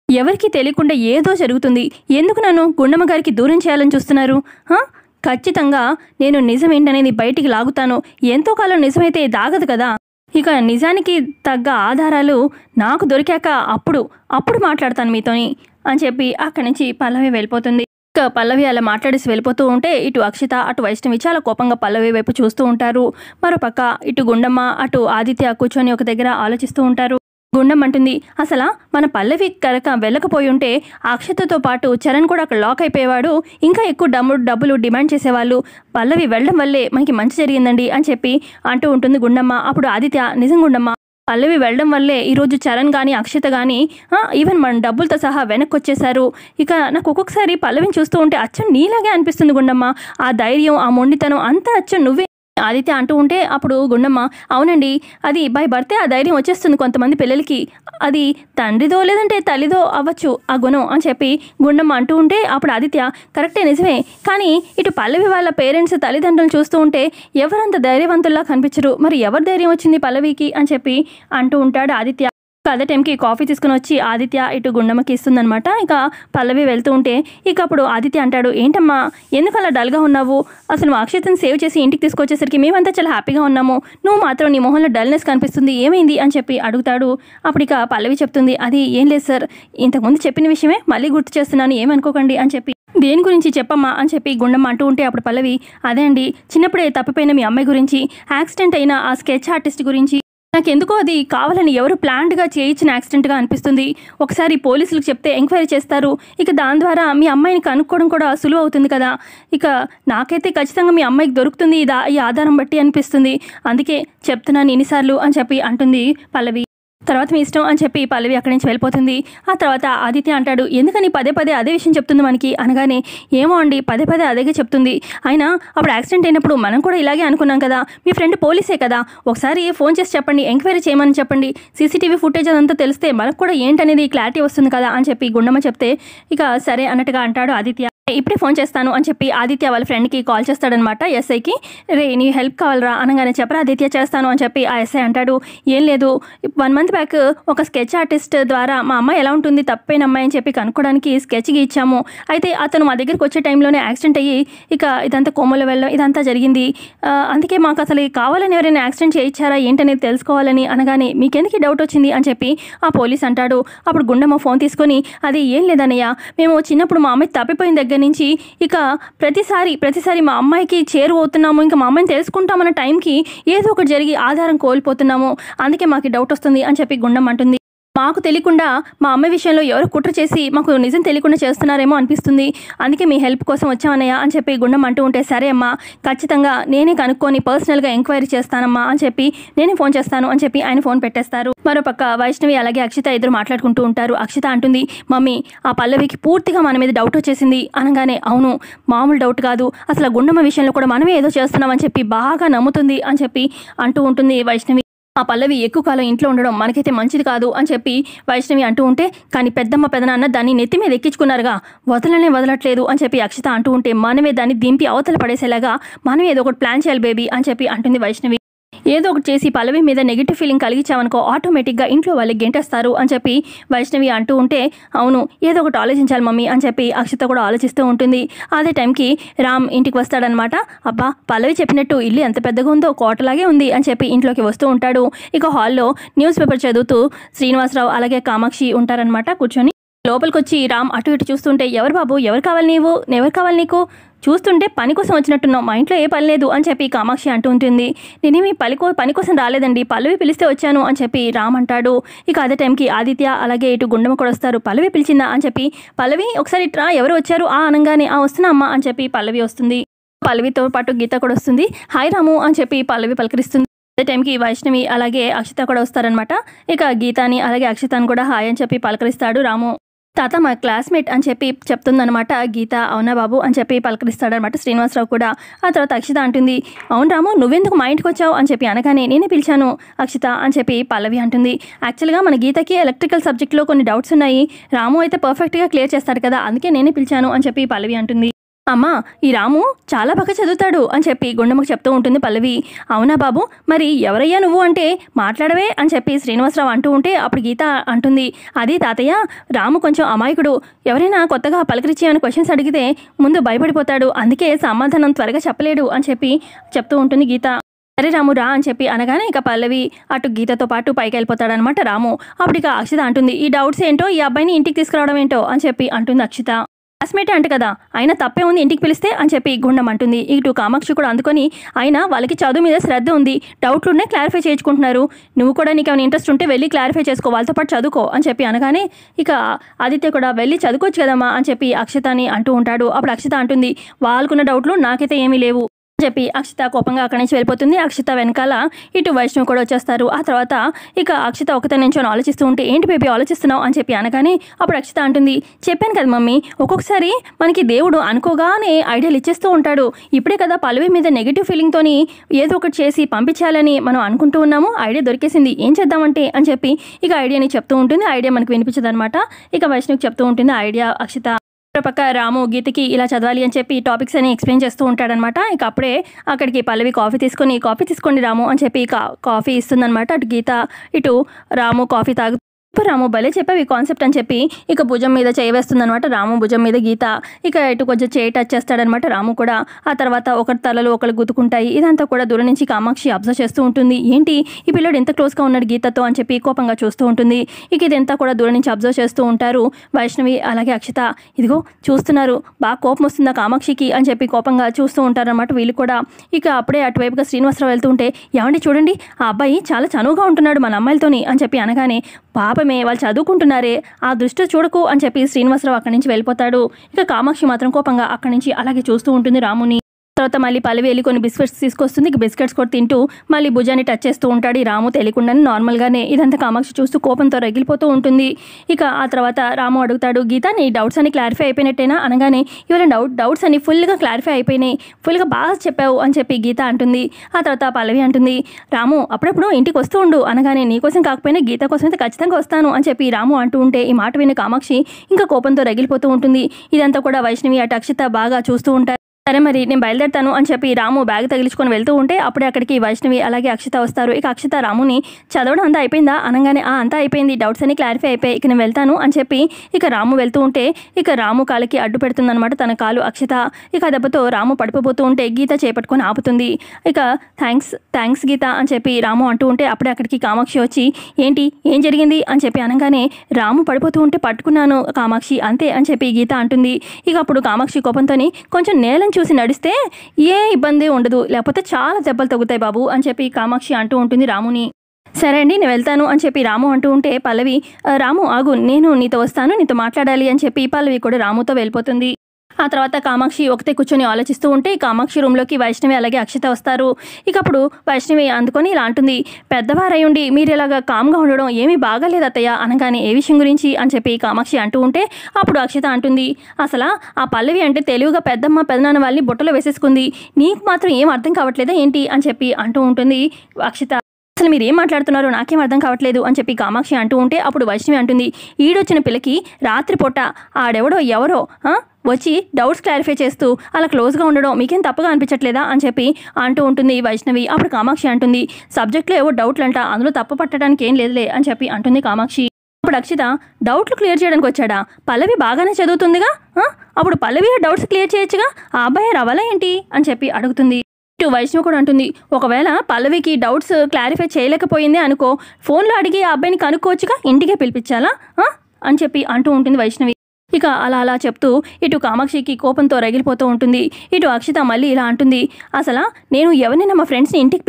ఎవరికీ తెలియకుండా ఏదో జరుగుతుంది. ఎందుకు నన్ను గుండమ్మ గారికి దూరం చేయాలని చూస్తున్నారు? ఖచ్చితంగా నేను నిజమేంటనేది బయటికి లాగుతాను. ఎంతో కాలం నిజమైతే దాగదు కదా. ఇక నిజానికి తగ్గ ఆధారాలు నాకు దొరికాక అప్పుడు మాట్లాడతాను మీతోని అని చెప్పి అక్కడి నుంచి పల్లవి వెళ్ళిపోతుంది. ఇక పల్లవి అలా మాట్లాడేసి వెళ్ళిపోతూ ఉంటే ఇటు అక్షిత అటు వైష్ణవి చాలా కోపంగా పల్లవి వైపు చూస్తూ ఉంటారు. మరోపక్క ఇటు గుండమ్మ అటు ఆదిత్య కూర్చొని ఒక దగ్గర ఆలోచిస్తూ ఉంటారు. గుండమ్మ అంటుంది, అసలు మన పల్లవి కనుక వెళ్ళకపోయి ఉంటే అక్షతతో పాటు చరణ్ కూడా అక్కడ లాక్ అయిపోయేవాడు. ఇంకా ఎక్కువ డబ్బులు డిమాండ్ చేసేవాళ్ళు. పల్లవి వెళ్ళడం వల్లే మనకి మంచి జరిగిందండి అని చెప్పి అంటూ ఉంటుంది గుండమ్మ. అప్పుడు ఆదిత్య, నిజం గుండమ్మ, పల్లవి వెళ్ళడం వల్లే ఈరోజు చరణ్ కానీ అక్షత కానీ ఈవెన్ మన డబ్బులతో సహా వెనక్కి వచ్చేసారు. ఇక నాకు ఒక్కొక్కసారి పల్లవిని చూస్తూ ఉంటే అచ్చం నీలాగే అనిపిస్తుంది గుండమ్మ. ఆ ధైర్యం, ఆ మొండితనం అంతా అచ్చం నువ్వే ఆదిత్య అంటూ ఉంటే అప్పుడు గుండమ్మ, అవునండి, అది బై బర్తే ఆ ధైర్యం వచ్చేస్తుంది కొంతమంది పిల్లలకి. అది తండ్రిదో లేదంటే తల్లిదో అవ్వచ్చు ఆ గుణం అని చెప్పి గుండమ్మ అంటూ ఉంటే అప్పుడు ఆదిత్య, కరెక్టే, నిజమే. కానీ ఇటు పల్లవి వాళ్ళ పేరెంట్స్ తల్లిదండ్రులు చూస్తూ ఉంటే ఎవరంత ధైర్యవంతుల్లా కనిపించరు. మరి ఎవరి ధైర్యం వచ్చింది పల్లవికి అని చెప్పి అంటూ ఉంటాడు ఆదిత్య. అదే టైంకి కాఫీ తీసుకుని వచ్చి ఆదిత్య ఇటు గుండమ్మకి ఇస్తుందనమాట. ఇక పల్లవి వెళ్తూ ఉంటే ఇక అప్పుడు ఆదిత్య అంటాడు, ఏంటమ్మా ఎందుకు అలా డల్గా ఉన్నావు? అసలు మా అక్షతను సేవ్ చేసి ఇంటికి తీసుకొచ్చేసరికి మేమంతా చాలా హ్యాపీగా ఉన్నాము. నువ్వు మాత్రం నీ మొహంలో డల్నెస్ కనిపిస్తుంది, ఏమైంది అని చెప్పి అడుగుతాడు. అప్పుడు ఇక పల్లవి చెప్తుంది, అది ఏం లేదు సార్, ఇంతకుముందు చెప్పిన విషయమే మళ్ళీ గుర్తు చేస్తున్నాను, ఏమనుకోకండి అని చెప్పి. దేని గురించి చెప్పమ్మా అని చెప్పి గుండమ్మ అంటూ ఉంటే అప్పుడు పల్లవి, అదే అండి, చిన్నప్పుడే తప్పిపోయిన మీ అమ్మాయి గురించి, యాక్సిడెంట్ అయిన ఆ స్కెచ్ ఆర్టిస్ట్ గురించి. నాకెందుకో అది కావాలని ఎవరు ప్లాన్డ్గా చేయించిన యాక్సిడెంట్గా అనిపిస్తుంది. ఒకసారి పోలీసులకు చెప్తే ఎంక్వైరీ చేస్తారు. ఇక దాని ద్వారా మీ అమ్మాయిని కనుక్కోవడం కూడా సులువు అవుతుంది కదా. ఇక నాకైతే ఖచ్చితంగా మీ అమ్మాయికి దొరుకుతుంది ఈ ఆధారం బట్టి అనిపిస్తుంది. అందుకే చెప్తున్నాను ఎన్నిసార్లు అని చెప్పి అంటుంది పల్లవి. తర్వాత మీ ఇష్టం అని చెప్పి పల్లవి అక్కడి నుంచి వెళ్ళిపోతుంది. ఆ తర్వాత ఆదిత్య అంటాడు, ఎందుకని పదే పదే అదే విషయం చెప్తుంది మనకి అనగానే, ఏమో అండి, పదే పదే అదేగా చెప్తుంది. అయినా అప్పుడు యాక్సిడెంట్ అయినప్పుడు మనం కూడా ఇలాగే అనుకున్నాం కదా. మీ ఫ్రెండ్ పోలీసే కదా, ఒకసారి ఫోన్ చేసి చెప్పండి, ఎంక్వైరీ చేయమని చెప్పండి, సీసీటీవీ ఫుటేజ్ అదంతా తెలిస్తే మనకు కూడా ఏంటనేది క్లారిటీ వస్తుంది కదా అని చెప్పి గుండమ్మ చెప్తే ఇక సరే అన్నట్టుగా అంటాడు ఆదిత్య. ఇప్పుడే ఫోన్ చేస్తాను అని చెప్పి ఆదిత్య వాళ్ళ ఫ్రెండ్కి కాల్ చేస్తాడనమాట, ఎస్ఐకి. రే నీ హెల్ప్ కావాలరా అనగానే, చెప్పరా ఆదిత్య, చేస్తాను అని చెప్పి ఆ ఎస్ఐ అంటాడు, ఏం లేదు, 1 month బ్యాక్ ఒక స్కెచ్ ఆర్టిస్ట్ ద్వారా మా అమ్మాయి ఎలా ఉంటుంది, తప్పైన అమ్మాయి అని చెప్పి కనుక్కోవడానికి స్కెచ్ గీయించాము. అయితే అతను మా దగ్గరికి వచ్చే టైంలోనే యాక్సిడెంట్ అయ్యి ఇక ఇదంతా కోమలో వెళ్ళడం ఇదంతా జరిగింది. అందుకే మాకు అసలు కావాలని ఎవరైనా యాక్సిడెంట్ చేయించారా ఏంటనేది తెలుసుకోవాలని అనగానే, మీకెందుకు డౌట్ వచ్చింది అని చెప్పి ఆ పోలీస్ అంటాడు. అప్పుడు గుండమ్మ ఫోన్ తీసుకొని, అది ఏం లేదన్నయ్య, మేము చిన్నప్పుడు మా అమ్మాయి తప్పిపోయిన దగ్గర నుంచి ఇక ప్రతిసారి మా అమ్మాయికి చేరువవుతున్నాము, ఇంకా మా అమ్మాయిని తెలుసుకుంటామన్న టైంకి ఏదో ఒకటి జరిగి ఆధారం కోల్పోతున్నాము, అందుకే మాకు డౌట్ వస్తుంది అని చెప్పి గుండమ్మ అంటుంది. మాకు తెలియకుండా మా అమ్మాయి విషయంలో ఎవరు కుట్ర చేసి మాకు నిజం తెలియకుండా చేస్తున్నారేమో అనిపిస్తుంది, అందుకే మీ హెల్ప్ కోసం వచ్చామన్నయ్య అని చెప్పి గుండమ్మ అంటూ ఉంటే, సరే అమ్మా, ఖచ్చితంగా నేనే కనుక్కొని పర్సనల్గా ఎంక్వైరీ చేస్తానమ్మా అని చెప్పి నేనే ఫోన్ చేస్తాను అని చెప్పి ఆయన ఫోన్ పెట్టేస్తారు. మరోపక్క వైష్ణవి అలాగే అక్షిత ఇద్దరు మాట్లాడుకుంటూ ఉంటారు. అక్షిత అంటుంది, మమ్మీ, ఆ పల్లవికి పూర్తిగా మన మీద డౌట్ వచ్చేసింది అనగానే, అవును, మామూలు డౌట్ కాదు, అసలు గుండమ్మ విషయంలో కూడా మనమే ఏదో చేస్తున్నామని చెప్పి బాగా నమ్ముతుంది అని చెప్పి అంటూ ఉంటుంది వైష్ణవి. ఆ పల్లవి ఎక్కువ కాలం ఇంట్లో ఉండడం మనకైతే మంచిది కాదు అని చెప్పి వైష్ణవి అంటూ ఉంటే, కానీ పెద్దమ్మ పెదనాన్న దాన్ని నెత్తి మీద ఎక్కించుకున్నారుగా, వదలట్లేదు అని చెప్పి అక్షిత అంటూ ఉంటే, మనమే దాన్ని దింపి అవతల పడేసేలాగా మనం ఏదో ఒకటి ప్లాన్ చేయాలి బేబీ అని చెప్పి అంటుంది వైష్ణవి. ఏదో ఒకటి చేసి పల్లవి మీద నెగిటివ్ ఫీలింగ్ కలిగించామనుకో ఆటోమేటిక్గా ఇంట్లో వాళ్ళకి గెంటేస్తారు అని చెప్పి వైష్ణవి అంటూ ఉంటే, అవును, ఏదో ఒకటి ఆలోచించాలి మమ్మీ అని చెప్పి అక్షిత కూడా ఆలోచిస్తూ ఉంటుంది. అదే టైంకి రామ్ ఇంటికి వస్తాడనమాట. అబ్బా, పల్లవి చెప్పినట్టు ఇల్లు ఎంత పెద్దగా ఉందో కోటలాగే ఉంది అని చెప్పి ఇంట్లోకి వస్తూ ఉంటాడు. ఇక హాల్లో న్యూస్ పేపర్ చదువుతూ శ్రీనివాసరావు అలాగే కామాక్షి ఉంటారనమాట కూర్చొని. లోపలికి వచ్చి రామ్ అటు ఇటు చూస్తుంటే, ఎవరు బాబు, ఎవరు కావాలి నీకు, చూస్తుంటే పని కోసం వచ్చినట్టున్నావు, మా ఇంట్లో ఏ పని లేదు అని చెప్పి కామాక్షి అంటూ ఉంటుంది. నేనేమి పని కోసం రాలేదండి, పల్లవి పిలిస్తే వచ్చాను అని చెప్పి రామ్ అంటాడు. ఇక అదే టైంకి ఆదిత్య అలాగే ఇటు గుండమ్మ కూడా వస్తారు. పల్లవి పిలిచిందా అని చెప్పి, పల్లవి ఒకసారి ఇట్రా, ఎవరు వచ్చారు అనగానే, వస్తున్నా అమ్మా అని చెప్పి పల్లవి వస్తుంది. పల్లవితో పాటు గీత కూడా వస్తుంది. హాయ్ రాము అని చెప్పి పల్లవి పలకరిస్తుంది. అదే టైంకి వైష్ణవి అలాగే అక్షిత కూడా వస్తారనమాట. ఇక గీతాని అలాగే అక్షితాన్ని కూడా హాయ్ అని చెప్పి పలకరిస్తాడు రాము. తాత మా క్లాస్మేట్ అని చెప్పి చెప్తుందనమాట గీత. అవునా బాబు అని చెప్పి పలకరిస్తాడనమాట శ్రీనివాసరావు కూడా. ఆ తర్వాత అక్షిత అంటుంది, అవును రాము, నువ్వెందుకు మా ఇంటికి వచ్చావు అని చెప్పి అనగానే, నేనే పిలిచాను అక్షిత అని చెప్పి పల్లవి అంటుంది. యాక్చువల్గా మన గీతకి ఎలక్ట్రికల్ సబ్జెక్ట్లో కొన్ని డౌట్స్ ఉన్నాయి, రాము అయితే పర్ఫెక్ట్గా క్లియర్ చేస్తాడు కదా, అందుకే నేనే పిలిచాను అని చెప్పి పల్లవి అంటుంది. అమ్మా ఈ రాము చాలా బాగా చదువుతాడు అని చెప్పి గుండమ్మకు చెప్తూ ఉంటుంది పల్లవి. అవునా బాబు, మరి ఎవరయ్యా నువ్వు అంటే మాట్లాడవే అని చెప్పి శ్రీనివాసరావు అంటూ ఉంటే అప్పుడు గీత అంటుంది, అది తాతయ్య, రాము కొంచెం అమాయకుడు. ఎవరైనా కొత్తగా పలకరించి అని క్వశ్చన్స్ అడిగితే ముందు భయపడిపోతాడు, అందుకే సమాధానం త్వరగా చెప్పలేడు అని చెప్పి చెప్తూ ఉంటుంది గీత. సరే రాము రా అని చెప్పి అనగానే ఇక పల్లవి అటు గీతతో పాటు పైకి వెళ్ళిపోతాడనమాట రాము. అప్పుడు ఇక అక్షిత అంటుంది, ఈ డౌట్స్ ఏంటో, ఈ అబ్బాయిని ఇంటికి తీసుకురావడం ఏంటో అని చెప్పి అంటుంది అక్షిత. క్లాస్మేటే అంట కదా, ఆయన తప్పే ఉంది ఇంటికి పిలిస్తే అని చెప్పి గుండం అంటుంది. ఇటు కామాక్షి కూడా అందుకొని, అయినా వాళ్ళకి చదువు మీద శ్రద్ధ ఉంది, డౌట్లు ఉన్నాయి, క్లారిఫై చేయించుకుంటున్నారు, నువ్వు కూడా నీకు ఏమైనా ఇంట్రెస్ట్ ఉంటే వెళ్ళి క్లారిఫై చేసుకో, వాళ్ళతో పాటు చదువుకో అని చెప్పి అనగానే ఇక ఆదిత్య కూడా వెళ్ళి చదువుకోవచ్చు కదమ్మా అని చెప్పి అక్షితని అంటూ ఉంటాడు. అప్పుడు అక్షిత అంటుంది, వాళ్ళకున్న డౌట్లు నాకైతే ఏమీ లేవు అని చెప్పి అక్షిత కోపంగా అక్కడి నుంచి వెళ్ళిపోతుంది. అక్షిత వెనకాల ఇటు వైష్ణవ్ కూడా వచ్చేస్తారు. ఆ తర్వాత ఇక అక్షిత ఒకతే నుంచి ఆలోచిస్తూ ఉంటే, ఏంటి బేబీ ఆలోచిస్తున్నావు అని చెప్పి అనగానే అప్పుడు అక్షిత అంటుంది, చెప్పాను కదా మమ్మీ, ఒక్కొక్కసారి మనకి దేవుడు అనుకోగానే ఐడియాలు ఇచ్చేస్తూ ఉంటాడు. ఇప్పుడే కదా పల్లవి మీద నెగిటివ్ ఫీలింగ్తోని ఏదో ఒకటి చేసి పంపించాలని మనం అనుకుంటూ ఉన్నాము, ఐడియా దొరికేసింది, ఏం చేద్దామంటే అని చెప్పి ఇక ఐడియాని చెప్తూ ఉంటుంది. ఐడియా మనకు వినిపించదు అనమాట. ఇక వైష్ణవ్కి చెప్తూ ఉంటుంది ఐడియా అక్షిత. పక్క రాము గీతకి ఇలా చదవాలి అని చెప్పి టాపిక్స్ అని ఎక్స్ప్లెయిన్ చేస్తూ ఉంటాడనమాట. ఇక అప్పుడే అక్కడికి పల్లవి కాఫీ తీసుకోండి రాము అని చెప్పి కాఫీ ఇస్తుందనమాట. అటు గీత ఇటు రాము కాఫీ రాము భలే చెప్పావు ఈ కాన్సెప్ట్ అని చెప్పి ఇక భుజం మీద చేయవేస్తుందనమాట. రాము భుజం మీద గీత ఇక ఇటు కొంచెం చేయి టచ్ చేస్తాడనమాట రాము కూడా. ఆ తర్వాత ఒకరి తలలు ఒకరు గుద్దుకుంటాయి. ఇదంతా కూడా దూరం నుంచి కామాక్షి అబ్జర్వ్ చేస్తూ ఉంటుంది. ఏంటి ఈ పిల్లడు ఎంత క్లోజ్గా ఉన్నాడు గీతతో అని చెప్పి కోపంగా చూస్తూ ఉంటుంది. ఇక ఇదంతా కూడా దూరం నుంచి అబ్జర్వ్ చేస్తూ ఉంటారు వైష్ణవి అలాగే అక్షిత. ఇదిగో చూస్తున్నారు, బాగా కోపం వస్తుందా కామాక్షికి అని చెప్పి కోపంగా చూస్తూ ఉంటారనమాట వీళ్ళు కూడా. ఇక అప్పుడే అటువైపుగా శ్రీనివాసరావు వెళ్తూ ఉంటే, ఏమండి చూడండి ఆ అబ్బాయి చాలా చనువుగా ఉంటున్నాడు మన అమ్మాయిలతోని అని చెప్పి అనగానే, పాపమే వాళ్ళు చదువుకుంటున్నారే, ఆ దృష్టి చూడకు అని చెప్పి శ్రీనివాసరావు అక్కడి నుంచి వెళ్ళిపోతాడు. ఇక కామాక్షి మాత్రం కోపంగా అక్కడి నుంచి అలాగే చూస్తూ ఉంటుంది రాముని. తర్వాత మళ్ళీ పల్లవి వెళ్ళి కొన్ని బిస్కెట్స్ తీసుకొస్తుంది. ఇక బిస్కెట్స్ కూడా తింటూ మళ్ళీ భుజాన్ని టచ్ చేస్తూ ఉంటాడు ఈ రాము తెలియకుండానే నార్మల్గానే. ఇదంతా కామాక్షి చూస్తూ కోపంతో రగిలిపోతూ ఉంటుంది. ఇక ఆ తర్వాత రాము అడుగుతాడు, గీత నీ డౌట్స్ అన్ని క్లారిఫై అయిపోయినట్టేనా అనగానే, ఇవాళ డౌట్స్ అన్ని ఫుల్గా క్లారిఫై అయిపోయినాయి, ఫుల్గా బాగా చెప్పావు అని చెప్పి గీత అంటుంది. ఆ తర్వాత పల్లవి అంటుంది, రాము అప్పుడప్పుడు ఇంటికి వస్తూ ఉండు అనగానే, నీకోసం కాకపోయినా గీత కోసం అయితే ఖచ్చితంగా వస్తాను అని చెప్పి రాము అంటూ ఉంటే ఈ మాట విని కామాక్షి ఇంకా కోపంతో రగిలిపోతూ ఉంటుంది. ఇదంతా కూడా వైష్ణవి అటు అక్షిత బాగా చూస్తూ ఉంటారు. సరే మరి నేను బయలుదేరుతాను అని చెప్పి రాము బ్యాగ్ తగిలించుకొని వెళ్తూ ఉంటే అప్పుడే అక్కడికి వైష్ణవి అలాగే అక్షిత వస్తారు. ఇక అక్షిత రాముని చదవడం అంతా అయిపోయిందా అనగానే, అంతా అయిపోయింది, డౌట్స్ అన్ని క్లారిఫై అయిపోయి ఇక నేను వెళ్తాను అని చెప్పి ఇక రాము వెళ్తూ ఉంటే ఇక రాము కాలికి అడ్డు పెడుతుందనమాట తన కాలు అక్షిత. ఇక దెబ్బతో రాము పడిపోతూ ఉంటే గీత చేపట్టుకొని ఆపుతుంది. ఇక థ్యాంక్స్ గీత అని చెప్పి రాము అంటూ ఉంటే అప్పుడే అక్కడికి కామాక్షి వచ్చి, ఏంటి ఏం జరిగింది అని చెప్పి అనగానే, రాము పడిపోతూ ఉంటే పట్టుకున్నాను కామాక్షి అంతే అని చెప్పి గీత అంటుంది. ఇక అప్పుడు కామాక్షి కోపంతోని, కొంచెం నేలని చూసి నడిస్తే ఏ ఇబ్బంది ఉండదు, లేకపోతే చాలా దెబ్బలు తగ్గుతాయి బాబు అని చెప్పి కామాక్షి అంటూ ఉంటుంది రాముని. సరే అండి నేను వెళ్తాను అని చెప్పి రాము అంటూ ఉంటే పల్లవి, రాము ఆగు, నేను నీతో వస్తాను, నీతో మాట్లాడాలి అని చెప్పి పల్లవి కూడా రాముతో వెళ్ళిపోతుంది. ఆ తర్వాత కామాక్షి ఒకతే కూర్చొని ఆలోచిస్తూ ఉంటే కామాక్షి రూమ్లోకి వైష్ణవి అలాగే అక్షిత వస్తారు. ఇక అప్పుడు వైష్ణవి అందుకొని ఇలా అంటుంది, పెద్దవారయ్యుండి మీరు ఇలాగా కామ్గా ఉండడం ఏమీ బాగాలేదు అత్తయ్య అనగానే, ఏ విషయం గురించి అని చెప్పి కామాక్షి అంటూ ఉంటే అప్పుడు అక్షిత అంటుంది, అసలు ఆ పల్లవి అంటే తెలివిగా పెద్దమ్మ పెదనాన్న వాళ్ళని బుట్టలో వేసేసుకుంది, నీకు మాత్రం ఏం అర్థం కావట్లేదా ఏంటి అని చెప్పి అంటూ ఉంటుంది అక్షిత. అసలు మీరు ఏం మాట్లాడుతున్నారో నాకేం అర్థం కావట్లేదు అని చెప్పి కామాక్షి అంటూ ఉంటే అప్పుడు వైష్ణవి అంటుంది, ఈడొచ్చిన పిల్లకి రాత్రిపూట ఆడెవడో ఎవరో వచ్చి డౌట్స్ క్లారిఫై చేస్తూ అలా క్లోజ్గా ఉండడం మీకేం తప్పుగా అనిపించట్లేదా అని చెప్పి అంటూ ఉంటుంది వైష్ణవి. అప్పుడు కామాక్షి అంటుంది, సబ్జెక్ట్లో ఏవో డౌట్లు అంట, అందులో తప్పు పట్టడానికి ఏం లేదులే అని చెప్పి అంటుంది కామాక్షి. అప్పుడు అక్షిత, డౌట్లు క్లియర్ చేయడానికి వచ్చాడా, పల్లవి బాగానే చదువుతుందిగా, అప్పుడు పల్లవి డౌట్స్ క్లియర్ చేయొచ్చుగా, ఆ అబ్బాయి రవాలా ఏంటి అని చెప్పి అడుగుతుంది. ఇటు వైష్ణవి కూడా అంటుంది, ఒకవేళ పల్లవికి డౌట్స్ క్లారిఫై చేయలేకపోయిందే అనుకో, ఫోన్లో అడిగి ఆ అబ్బాయిని కనుక్కోవచ్చుగా, ఇంటికే పిలిపించాలా అని చెప్పి అంటూ ఉంటుంది వైష్ణవి. ఇక అలా చెప్తూ ఇటు కామాక్షికి కోపంతో రగిలిపోతూ ఉంటుంది. ఇటు అక్షిత మళ్ళీ ఇలా అంటుంది, అసలు నేను ఎవరినైనా మా ఫ్రెండ్స్ని ఇంటికి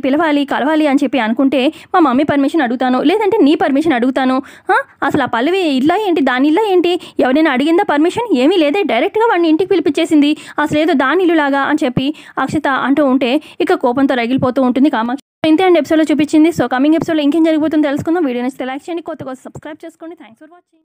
పిలవాలి కలవాలి అని చెప్పి అనుకుంటే మా మమ్మీ పర్మిషన్ అడుగుతాను, లేదంటే నీ పర్మిషన్ అడుగుతాను, అసలు ఆ పల్లవి ఇల్లా ఏంటి దాని ఇల్లా ఏంటి, ఎవరైనా అడిగిందా పర్మిషన్, ఏమీ లేదే, డైరెక్ట్గా వాడిని ఇంటికి పిలిపించేసింది, అసలు ఏదో దాని ఇల్లులాగా అని చెప్పి అక్షిత అంటూ ఉంటే ఇక కోపంతో రగిలిపోతూ ఉంటుంది కామాక్షి. ఇంతే అండి ఎపిసోడ్లో చూపించింది. సో కమింగ్ ఎపిసోడ్లో ఇంకేం జరుగుతుందో తెలుసుకుందాం. వీడియో నచ్చితే లైక్ చేయండి, కొత్తగా సబ్స్క్రైబ్ చేసుకోండి. Thanks for watching.